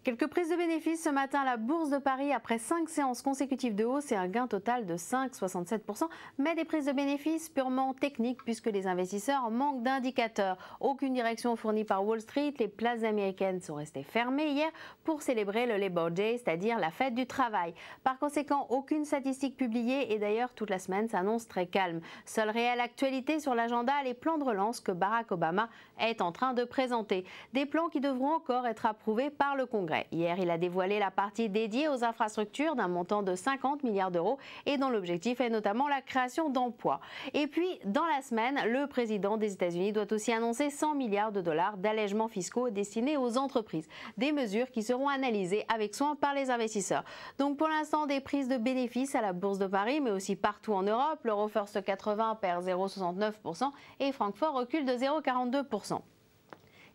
Quelques prises de bénéfices ce matin à la Bourse de Paris après 5 séances consécutives de hausse et un gain total de 5,67%, mais des prises de bénéfices purement techniques puisque les investisseurs manquent d'indicateurs. Aucune direction fournie par Wall Street, les places américaines sont restées fermées hier pour célébrer le Labor Day, c'est-à-dire la fête du travail. Par conséquent, aucune statistique publiée et d'ailleurs toute la semaine s'annonce très calme. Seule réelle actualité sur l'agenda, les plans de relance que Barack Obama est en train de présenter. Des plans qui devront encore être approuvés par le Congrès. Hier, il a dévoilé la partie dédiée aux infrastructures d'un montant de 50 milliards d'euros et dont l'objectif est notamment la création d'emplois. Et puis, dans la semaine, le président des États-Unis doit aussi annoncer 100 milliards de dollars d'allègements fiscaux destinés aux entreprises. Des mesures qui seront analysées avec soin par les investisseurs. Donc pour l'instant, des prises de bénéfices à la Bourse de Paris, mais aussi partout en Europe. L'Euro-First 80 perd 0,69% et Francfort recule de 0,42%.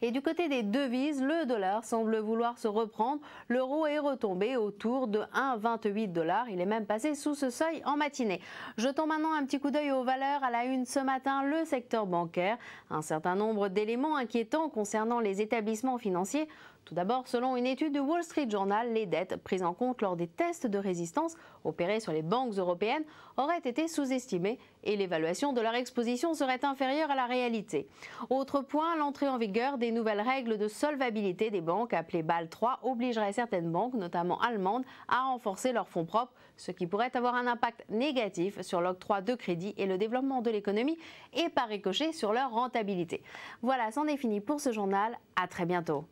Et du côté des devises, le dollar semble vouloir se reprendre. L'euro est retombé autour de 1,28 $. Il est même passé sous ce seuil en matinée. Jetons maintenant un petit coup d'œil aux valeurs. À la une ce matin, le secteur bancaire. Un certain nombre d'éléments inquiétants concernant les établissements financiers. Tout d'abord, selon une étude du Wall Street Journal, les dettes prises en compte lors des tests de résistance opérés sur les banques européennes auraient été sous-estimées et l'évaluation de leur exposition serait inférieure à la réalité. Autre point, l'entrée en vigueur des nouvelles règles de solvabilité des banques appelées Bâle 3 obligerait certaines banques, notamment allemandes, à renforcer leurs fonds propres, ce qui pourrait avoir un impact négatif sur l'octroi de crédit et le développement de l'économie et par ricochet sur leur rentabilité. Voilà, c'en est fini pour ce journal. À très bientôt.